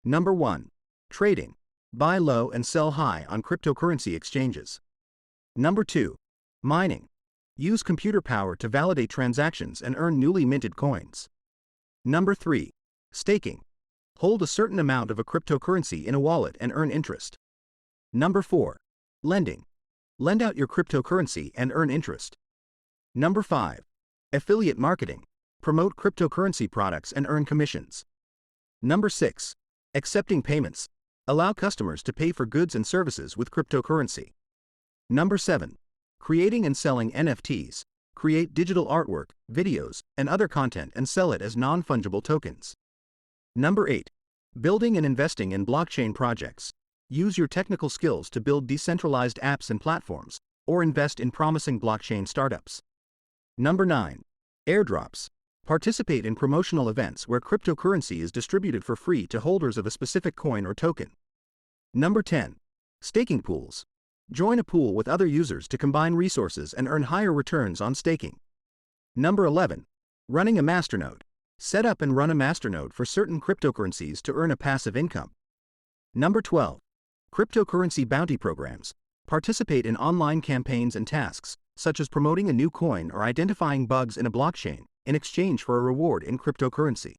Number 1. Trading. Buy low and sell high on cryptocurrency exchanges. Number 2. Mining. Use computer power to validate transactions and earn newly minted coins. Number 3. Staking. Hold a certain amount of a cryptocurrency in a wallet and earn interest. Number 4. Lending. Lend out your cryptocurrency and earn interest. Number 5. Affiliate marketing. Promote cryptocurrency products and earn commissions. Number 6. Accepting payments. Allow customers to pay for goods and services with cryptocurrency. Number 7. Creating and selling NFTs. Create digital artwork, videos, and other content and sell it as non-fungible tokens. Number 8. Building and investing in blockchain projects. Use your technical skills to build decentralized apps and platforms, or invest in promising blockchain startups. Number 9. Airdrops. Participate in promotional events where cryptocurrency is distributed for free to holders of a specific coin or token. Number 10. Staking pools. Join a pool with other users to combine resources and earn higher returns on staking. Number 11. Running a masternode. Set up and run a masternode for certain cryptocurrencies to earn a passive income. Number 12. Cryptocurrency bounty programs. Participate in online campaigns and tasks, such as promoting a new coin or identifying bugs in a blockchain, in exchange for a reward in cryptocurrency.